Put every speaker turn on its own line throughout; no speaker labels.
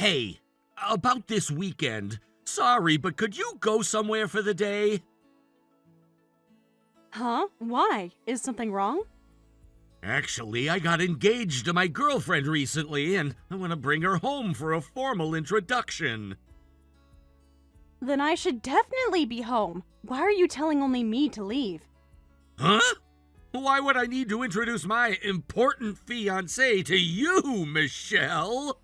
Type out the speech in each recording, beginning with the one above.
Hey, about this weekend. Sorry, but could you go somewhere for the day?
Huh? Why? Is something wrong?
Actually, I got engaged to my girlfriend recently, and I want to bring her home for a formal introduction.
Then I should definitely be home. Why are you telling only me to leave?
Huh? Why would I need to introduce my important fiancé to you, Michelle?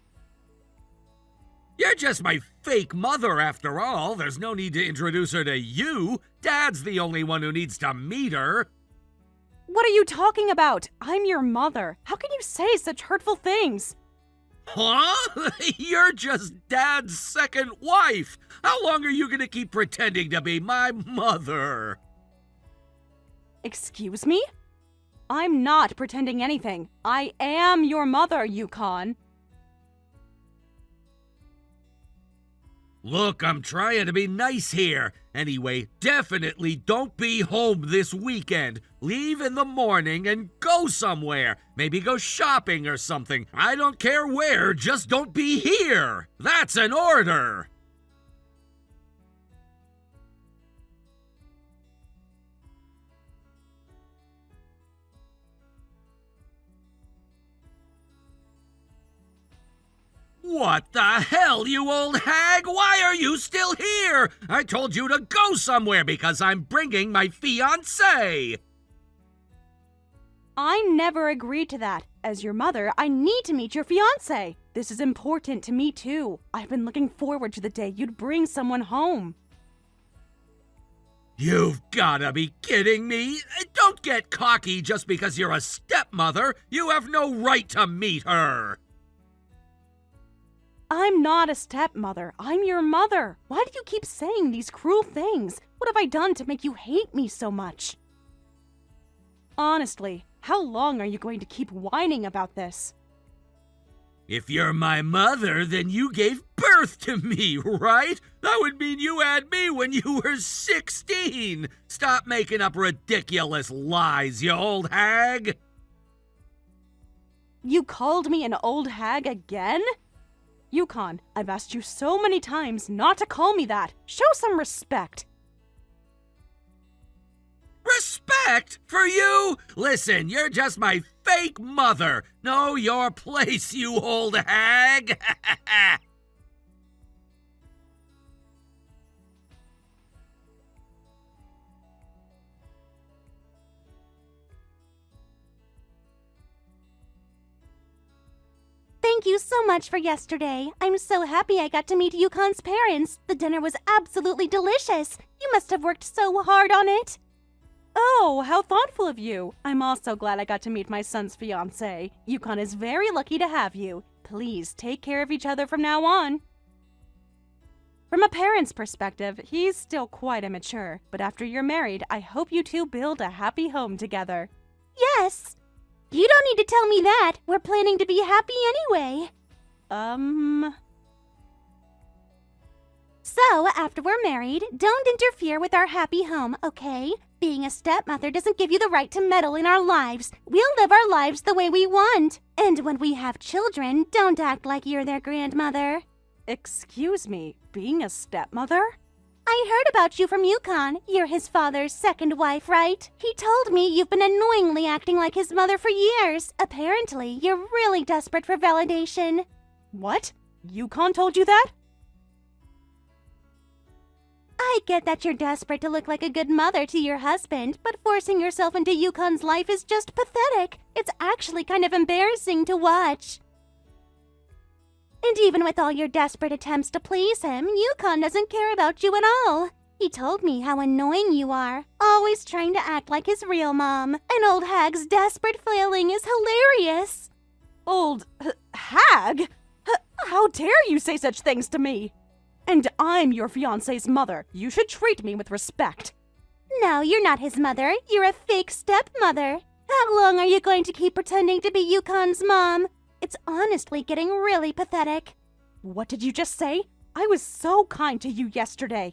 You're just my fake mother after all. There's no need to introduce her to you. Dad's the only one who needs to meet her.
What are you talking about? I'm your mother. How can you say such hurtful things?
Huh? You're just Dad's second wife. How long are you gonna keep pretending to be my mother?
Excuse me? I'm not pretending anything. I am your mother, Yukon.
Look, I'm trying to be nice here. Anyway, definitely don't be home this weekend. Leave in the morning and go somewhere. Maybe go shopping or something. I don't care where, just don't be here. That's an order. What the hell, you old hag? Why are you still here? I told you to go somewhere because I'm bringing my fiancé.
I never agreed to that. As your mother, I need to meet your fiancé. This is important to me too. I've been looking forward to the day you'd bring someone home.
You've gotta be kidding me. Don't get cocky just because you're a stepmother. You have no right to meet her.
I'm not a stepmother. I'm your mother. Why do you keep saying these cruel things? What have I done to make you hate me so much? Honestly, how long are you going to keep whining about this?
If you're my mother, then you gave birth to me, right? That would mean you had me when you were 16. Stop making up ridiculous lies, you old hag.
You called me an old hag again? Yukon, I've asked you so many times not to call me that. Show some respect.
Respect? For you? Listen, you're just my fake mother. Know your place, you old hag.
Thank you so much for yesterday. I'm so happy I got to meet Yukon's parents. The dinner was absolutely delicious. You must have worked so hard on it.
Oh, how thoughtful of you. I'm also glad I got to meet my son's fiancé. Yukon is very lucky to have you. Please take care of each other from now on. From a parent's perspective, he's still quite immature, but after you're married, I hope you two build a happy home together.
Yes. You don't need to tell me that. We're planning to be happy anyway. So, after we're married, don't interfere with our happy home, okay? Being a stepmother doesn't give you the right to meddle in our lives. We'll live our lives the way we want. And when we have children, don't act like you're their grandmother.
Excuse me, being a stepmother?
I heard about you from Yukon. You're his father's second wife, right? He told me you've been annoyingly acting like his mother for years. Apparently, you're really desperate for validation.
What? Yukon told you that?
I get that you're desperate to look like a good mother to your husband, but forcing yourself into Yukon's life is just pathetic. It's actually kind of embarrassing to watch. And even with all your desperate attempts to please him, Yukon doesn't care about you at all. He told me how annoying you are, always trying to act like his real mom. An old hag's desperate flailing is hilarious.
Old hag? How dare you say such things to me? And I'm your fiancé's mother. You should treat me with respect.
No, you're not his mother. You're a fake stepmother. How long are you going to keep pretending to be Yukon's mom? It's honestly getting really pathetic.
What did you just say? I was so kind to you yesterday.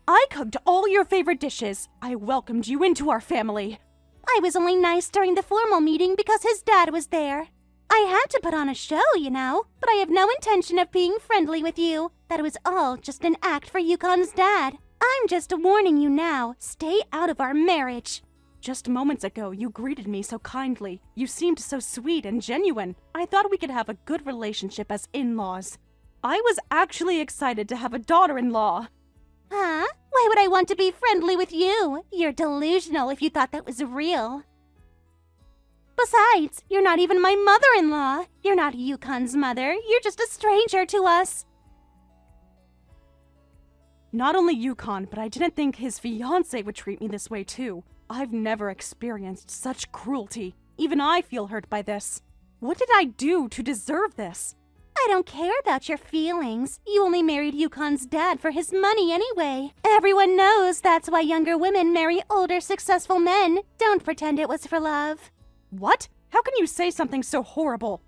I cooked all your favorite dishes. I welcomed you into our family.
I was only nice during the formal meeting because his dad was there. I had to put on a show, you know, but I have no intention of being friendly with you. That was all just an act for Yukon's dad. I'm just warning you now, stay out of our marriage.
Just moments ago, you greeted me so kindly. You seemed so sweet and genuine. I thought we could have a good relationship as in-laws. I was actually excited to have a daughter-in-law.
Huh? Why would I want to be friendly with you? You're delusional if you thought that was real. Besides, you're not even my mother-in-law. You're not Yukon's mother. You're just a stranger to us.
Not only Yukon, but I didn't think his fiancé would treat me this way too. I've never experienced such cruelty. Even I feel hurt by this. What did I do to deserve this?
I don't care about your feelings. You only married Yukon's dad for his money anyway. Everyone knows that's why younger women marry older, successful men. Don't pretend it was for love.
What? How can you say something so horrible?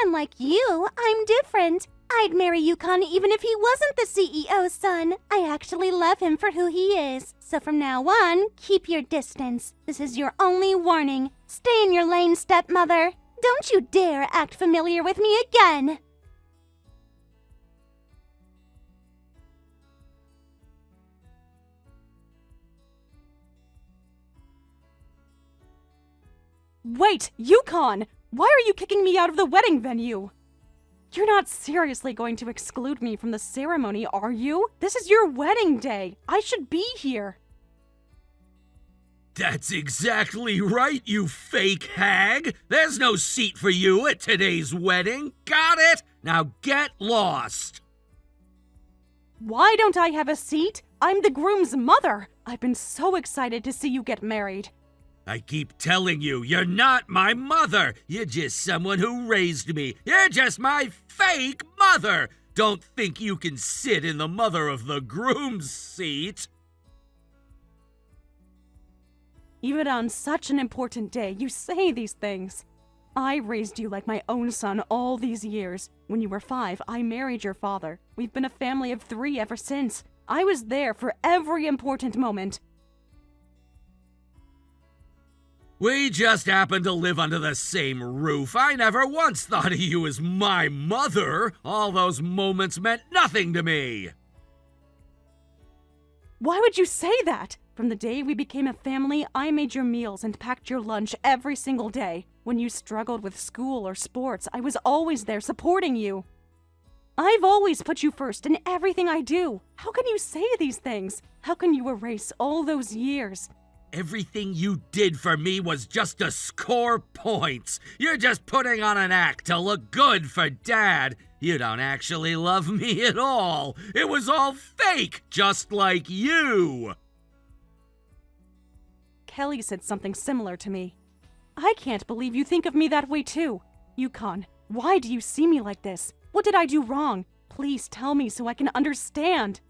Unlike you, I'm different. I'd marry Yukon even if he wasn't the CEO's son. I actually love him for who he is. So from now on, keep your distance. This is your only warning. Stay in your lane, stepmother. Don't you dare act familiar with me again.
Wait, Yukon! Why are you kicking me out of the wedding venue? You're not seriously going to exclude me from the ceremony, are you? This is your wedding day. I should be here.
That's exactly right, you fake hag. There's no seat for you at today's wedding. Got it? Now get lost.
Why don't I have a seat? I'm the groom's mother. I've been so excited to see you get married.
I keep telling you, you're not my mother. You're just someone who raised me. You're just my fake mother. Don't think you can sit in the mother of the groom's seat.
Even on such an important day, you say these things. I raised you like my own son all these years. When you were 5, I married your father. We've been a family of 3 ever since. I was there for every important moment.
We just happen to live under the same roof. I never once thought of you as my mother. All those moments meant nothing to me.
Why would you say that? From the day we became a family, I made your meals and packed your lunch every single day. When you struggled with school or sports, I was always there supporting you. I've always put you first in everything I do. How can you say these things? How can you erase all those years?
Everything you did for me was just to score points. You're just putting on an act to look good for Dad. You don't actually love me at all. It was all fake, just like you.
Kelly said something similar to me. I can't believe you think of me that way too. Yukon, why do you see me like this? What did I do wrong? Please tell me so I can understand.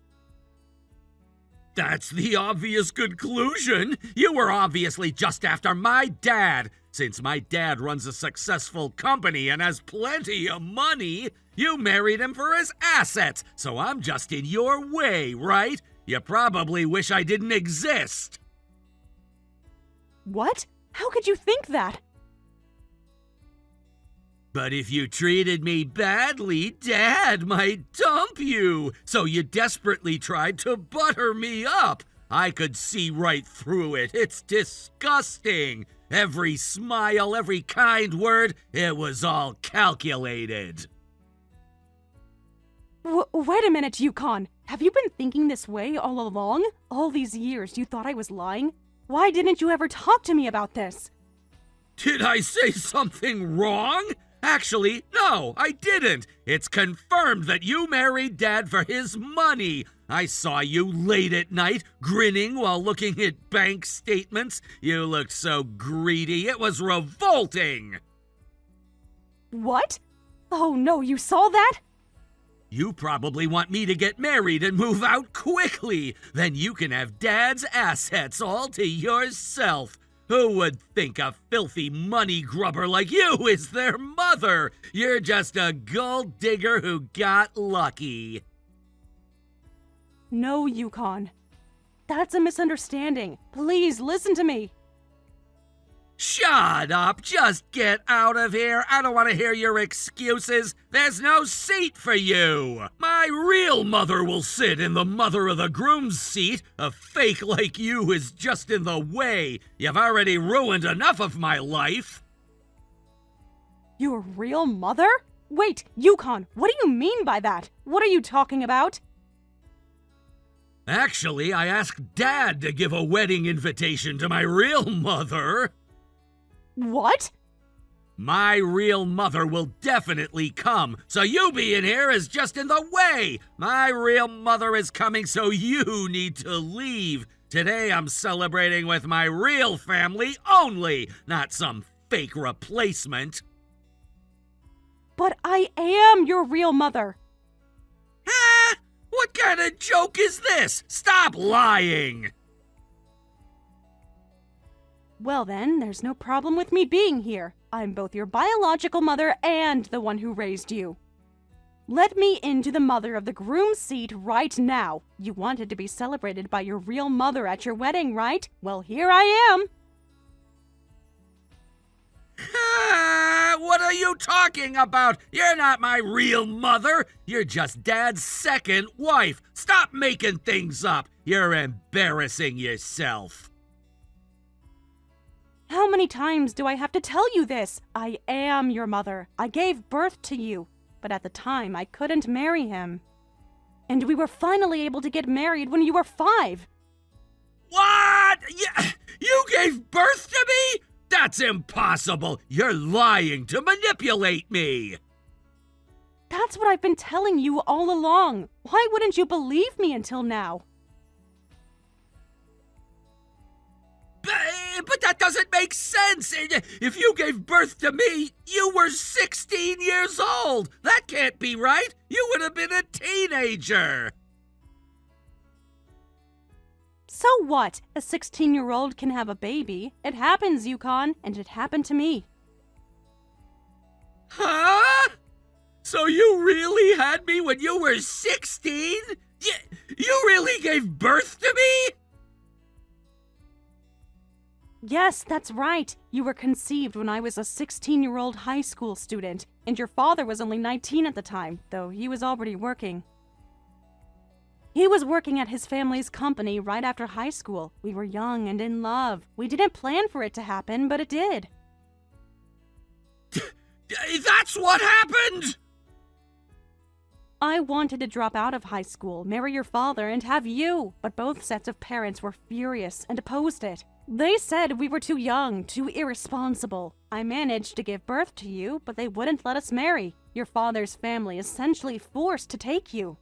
That's the obvious conclusion. You were obviously just after my dad. Since my dad runs a successful company and has plenty of money, you married him for his assets, so I'm just in your way, right? You probably wish I didn't exist.
What? How could you think that?
But if you treated me badly, Dad might dump you. So you desperately tried to butter me up. I could see right through it. It's disgusting. Every smile, every kind word, it was all calculated.
Wait a minute, Yukon. Have you been thinking this way all along? All these years you thought I was lying? Why didn't you ever talk to me about this?
Did I say something wrong? Actually, no, I didn't. It's confirmed that you married Dad for his money. I saw you late at night, grinning while looking at bank statements. You looked so greedy, it was revolting.
What? Oh no, you saw that?
You probably want me to get married and move out quickly. Then you can have Dad's assets all to yourself. Who would think a filthy money grubber like you is their mother? You're just a gold digger who got lucky.
No, Yukon. That's a misunderstanding. Please listen to me.
Shut up! Just get out of here! I don't want to hear your excuses! There's no seat for you! My real mother will sit in the mother of the groom's seat. A fake like you is just in the way. You've already ruined enough of my life.
Your real mother? Wait, Yukon, what do you mean by that? What are you talking about?
Actually, I asked Dad to give a wedding invitation to my real mother.
What?
My real mother will definitely come, so you being here is just in the way. My real mother is coming, so you need to leave. Today I'm celebrating with my real family only, not some fake replacement.
But I am your real mother.
Ah! What kind of joke is this? Stop lying!
Well then, there's no problem with me being here. I'm both your biological mother and the one who raised you. Let me into the mother of the groom's seat right now. You wanted to be celebrated by your real mother at your wedding, right? Well, here I am.
What are you talking about? You're not my real mother. You're just Dad's second wife. Stop making things up. You're embarrassing yourself.
How many times do I have to tell you this? I am your mother. I gave birth to you, but at the time I couldn't marry him. And we were finally able to get married when you were 5.
What? You gave birth to me? That's impossible. You're lying to manipulate me.
That's what I've been telling you all along. Why wouldn't you believe me until now?
But that doesn't make sense. If you gave birth to me, you were 16 years old. That can't be right. You would have been a teenager.
So what? A 16-year-old can have a baby. It happens, Yukon, and it happened to me.
Huh? So you really had me when you were 16? You really gave birth to me?
Yes, that's right. You were conceived when I was a 16-year-old high school student, and your father was only 19 at the time, though he was already working. He was working at his family's company right after high school. We were young and in love. We didn't plan for it to happen, but it did.
That's what happened?
I wanted to drop out of high school, marry your father, and have you, but both sets of parents were furious and opposed it. They said we were too young, too irresponsible. I managed to give birth to you, but they wouldn't let us marry. Your father's family essentially forced to take you.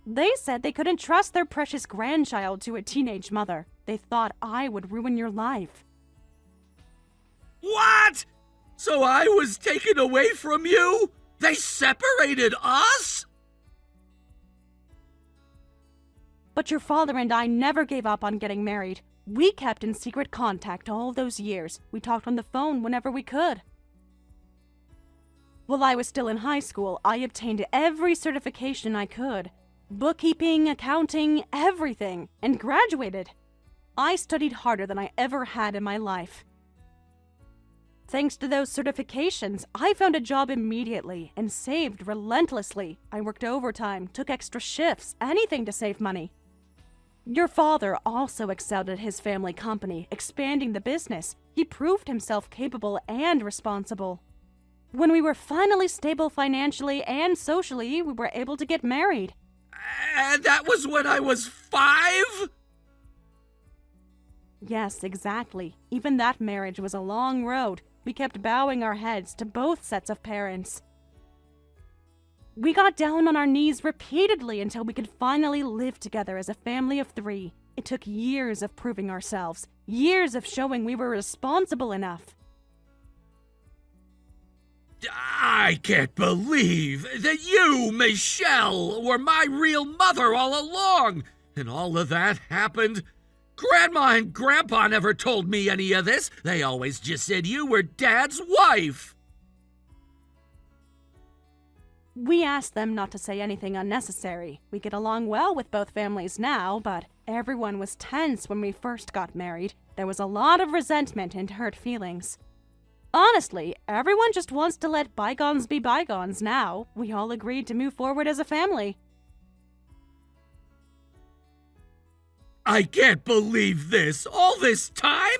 They said they couldn't trust their precious grandchild to a teenage mother. They thought I would ruin your life.
What? So I was taken away from you? They separated us?
But your father and I never gave up on getting married. We kept in secret contact all those years. We talked on the phone whenever we could. While I was still in high school, I obtained every certification I could. Bookkeeping, accounting, everything, and graduated. I studied harder than I ever had in my life. Thanks to those certifications, I found a job immediately and saved relentlessly. I worked overtime, took extra shifts, anything to save money. Your father also excelled at his family company, expanding the business. He proved himself capable and responsible. When we were finally stable financially and socially, we were able to get married.
And that was when I was 5?
Yes, exactly. Even that marriage was a long road. We kept bowing our heads to both sets of parents. We got down on our knees repeatedly until we could finally live together as a family of 3. It took years of proving ourselves, years of showing we were responsible enough.
I can't believe that you, Michelle, were my real mother all along. And all of that happened. Grandma and Grandpa never told me any of this. They always just said you were Dad's wife.
We asked them not to say anything unnecessary. We get along well with both families now, but Everyone was tense when we first got married. There was a lot of resentment and hurt feelings. Honestly, everyone just wants to let bygones be bygones now. We all agreed to move forward as a family.
I can't believe this. All this time?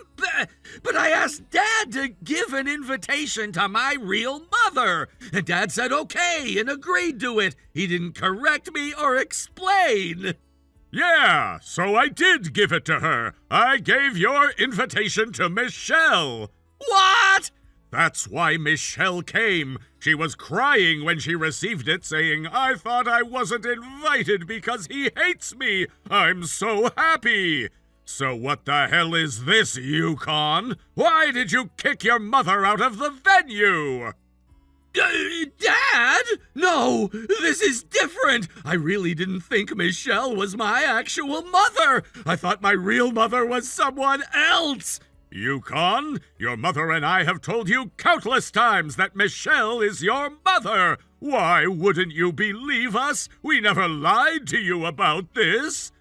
But I asked Dad to give an invitation to my real mother. And Dad said okay and agreed to it. He didn't correct me or explain. Yeah, so I did give it to her. I gave your invitation to Michelle. What? That's why Michelle came. She was crying when she received it, saying, I thought I wasn't invited because he hates me. I'm so happy. So what the hell is this, Yukon? Why did you kick your mother out of the venue? Dad? No, this is different. I really didn't think Michelle was my actual mother. I thought my real mother was someone else. Yukon, your mother and I have told you countless times that Michelle is your mother. Why wouldn't you believe us? We never lied to you about this.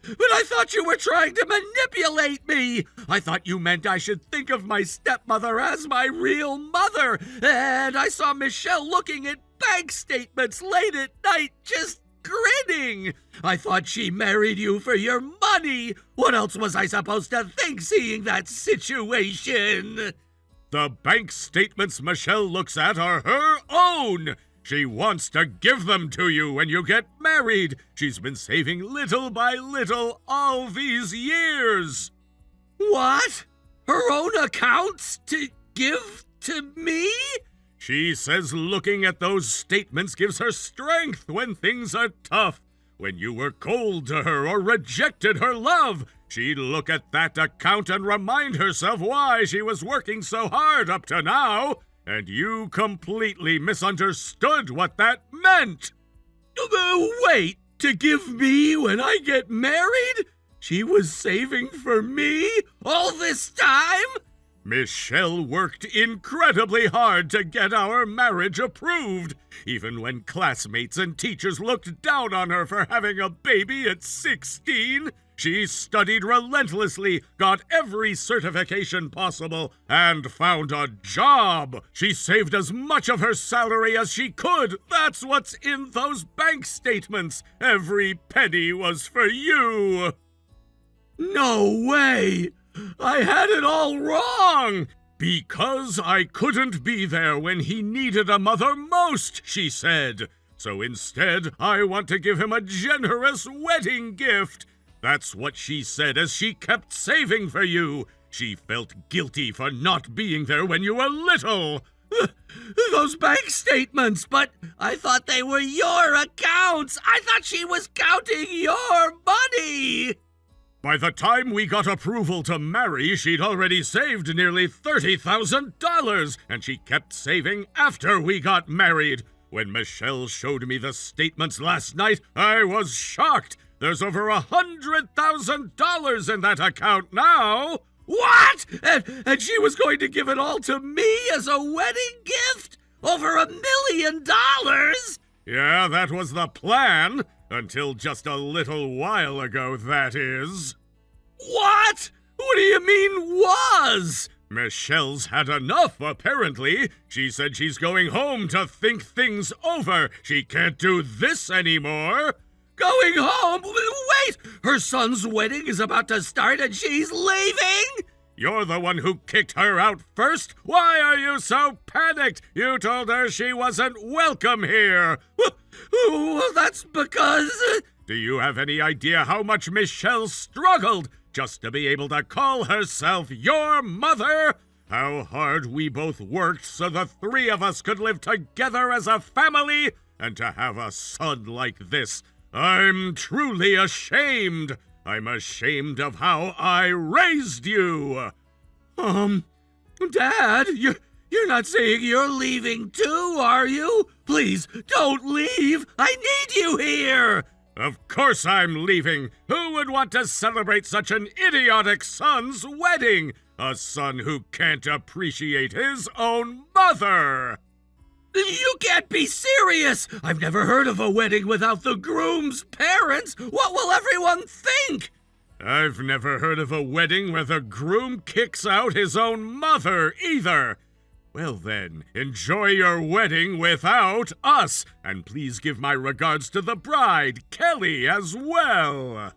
But I thought you were trying to manipulate me. I thought you meant I should think of my stepmother as my real mother. And I saw Michelle looking at bank statements late at night, just grinning. I thought she married you for your money. What else was I supposed to think seeing that situation? The bank statements Michelle looks at are her own. She wants to give them to you when you get married. She's been saving little by little all these years. What? Her own accounts to give to me? She says looking at those statements gives her strength when things are tough. When you were cold to her or rejected her love, she'd look at that account and remind herself why she was working so hard up to now. And you completely misunderstood what that meant. Wait, to give me when I get married? She was saving for me all this time? Michelle worked incredibly hard to get our marriage approved, even when classmates and teachers looked down on her for having a baby at 16. She studied relentlessly, got every certification possible, and found a job. She saved as much of her salary as she could. That's what's in those bank statements. Every penny was for you. No way! I had it all wrong! Because I couldn't be there when he needed a mother most, she said. So instead, I want to give him a generous wedding gift. That's what she said as she kept saving for you. She felt guilty for not being there when you were little. Those bank statements, but I thought they were your accounts. I thought she was counting your money. By the time we got approval to marry, she'd already saved nearly $30,000, and she kept saving after we got married. When Michelle showed me the statements last night, I was shocked. There's over $100,000 in that account now. What? And she was going to give it all to me as a wedding gift? Over $1 million? Yeah, that was the plan. Until just a little while ago, that is. What? What do you mean, was? Michelle's had enough, apparently. She said she's going home to think things over. She can't do this anymore. Going home? Wait! Her son's wedding is about to start and she's leaving? You're the one who kicked her out first. Why are you so panicked? You told her she wasn't welcome here. Well, that's because... Do you have any idea how much Michelle struggled just to be able to call herself your mother? How hard we both worked so the three of us could live together as a family and to have a son like this. I'm truly ashamed. I'm ashamed of how I raised you. Dad, you're not saying you're leaving too, are you? Please, don't leave. I need you here. Of course I'm leaving. Who would want to celebrate such an idiotic son's wedding? A son who can't appreciate his own mother. You can't be serious! I've never heard of a wedding without the groom's parents! What will everyone think? I've never heard of a wedding where the groom kicks out his own mother, either. Well then, enjoy your wedding without us, and please give my regards to the bride, Kelly, as well.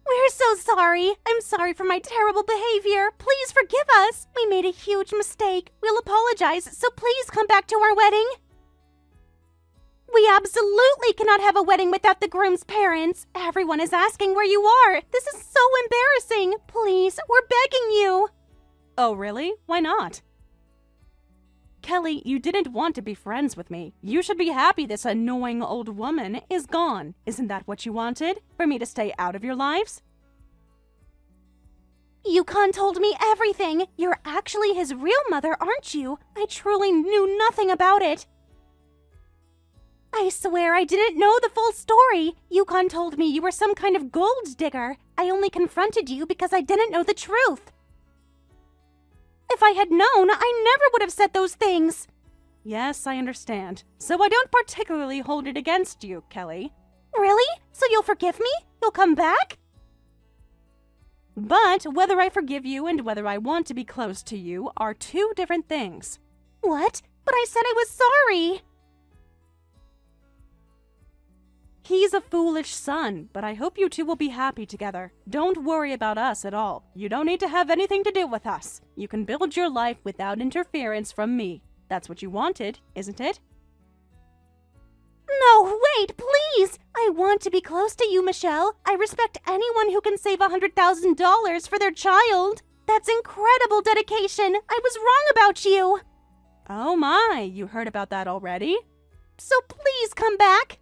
We're so sorry. I'm sorry for my terrible behavior. Please forgive us. We made a huge mistake. We'll apologize, so please come back to our wedding. We absolutely cannot have a wedding without the groom's parents. Everyone is asking where you are. This is so embarrassing. Please, we're begging you.
Oh, really? Why not? Kelly, you didn't want to be friends with me. You should be happy this annoying old woman is gone. Isn't that what you wanted? For me to stay out of your lives?
Yukon told me everything. You're actually his real mother, aren't you? I truly knew nothing about it. I swear I didn't know the full story. Yukon told me you were some kind of gold digger. I only confronted you because I didn't know the truth. If I had known, I never would have said those things.
Yes, I understand. So I don't particularly hold it against you, Kelly.
Really? So you'll forgive me? You'll come back?
But whether I forgive you and whether I want to be close to you are two different things.
What? But I said I was sorry.
He's a foolish son, but I hope you two will be happy together. Don't worry about us at all. You don't need to have anything to do with us. You can build your life without interference from me. That's what you wanted, isn't it?
No, wait, please! I want to be close to you, Michelle. I respect anyone who can save $100,000 for their child. That's incredible dedication. I was wrong about you.
Oh my, you heard about that already?
So please come back.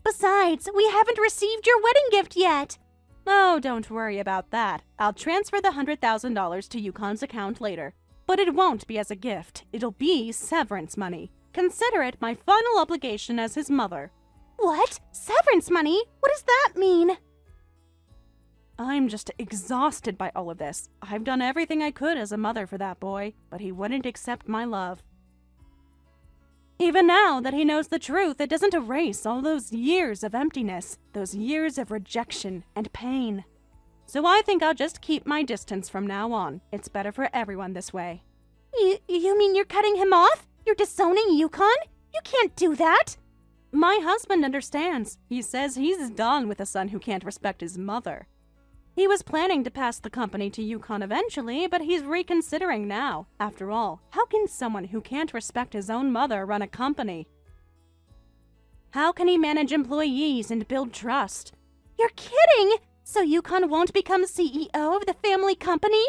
Besides, we haven't received your wedding gift yet.
Oh, don't worry about that. I'll transfer the $100,000 to Yukon's account later. But it won't be as a gift. It'll be severance money. Consider it my final obligation as his mother.
What? Severance money? What does that mean?
I'm just exhausted by all of this. I've done everything I could as a mother for that boy, but he wouldn't accept my love. Even now that he knows the truth, it doesn't erase all those years of emptiness, those years of rejection and pain. So I think I'll just keep my distance from now on. It's better for everyone this way.
You mean you're cutting him off? You're disowning Yukon? You can't do that.
My husband understands. He says he's done with a son who can't respect his mother. He was planning to pass the company to Yukon eventually, but he's reconsidering now. After all, how can someone who can't respect his own mother run a company? How can he manage employees and build trust?
You're kidding! So Yukon won't become CEO of the family company?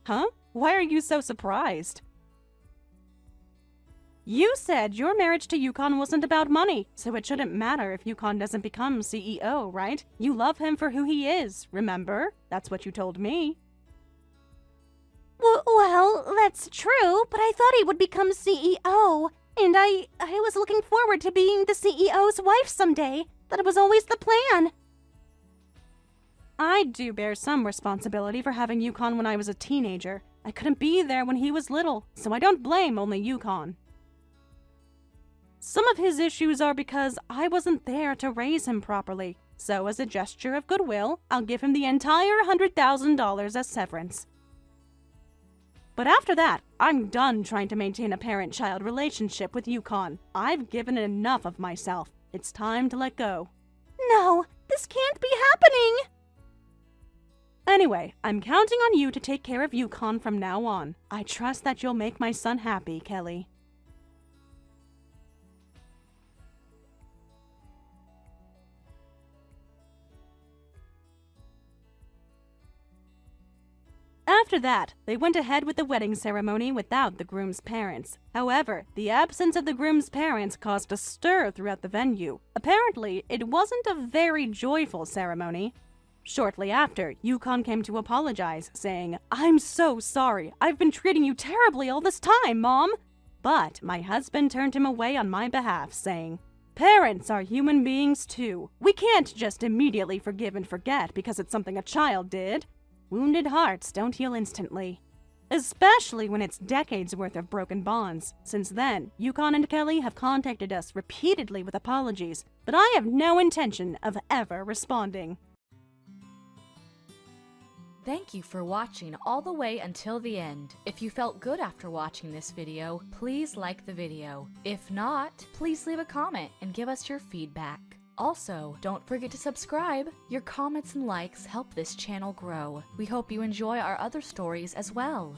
Huh? Why are you so surprised? You said your marriage to Yukon wasn't about money, so it shouldn't matter if Yukon doesn't become CEO, right? You love him for who he is, remember? That's what you told me.
Well, that's true, but I thought he would become CEO. And I was looking forward to being the CEO's wife someday. That was always the plan.
I do bear some responsibility for having Yukon when I was a teenager. I couldn't be there when he was little, so I don't blame only Yukon. Some of his issues are because I wasn't there to raise him properly. So as a gesture of goodwill, I'll give him the entire $100,000 as severance. But after that, I'm done trying to maintain a parent-child relationship with Yukon. I've given enough of myself. It's time to let go.
No, this can't be happening!
Anyway, I'm counting on you to take care of Yukon from now on. I trust that you'll make my son happy, Kelly. After that, they went ahead with the wedding ceremony without the groom's parents. However, the absence of the groom's parents caused a stir throughout the venue. Apparently, it wasn't a very joyful ceremony. Shortly after, Yukon came to apologize, saying, "I'm so sorry. I've been treating you terribly all this time, Mom." But my husband turned him away on my behalf, saying, "Parents are human beings too. We can't just immediately forgive and forget because it's something a child did. Wounded hearts don't heal instantly." Especially when it's decades worth of broken bonds. Since then, Yukon and Kelly have contacted us repeatedly with apologies, but I have no intention of ever responding.
Thank you for watching all the way until the end. If you felt good after watching this video, please like the video. If not, please leave a comment and give us your feedback. Also, don't forget to subscribe. Your comments and likes help this channel grow. We hope you enjoy our other stories as well.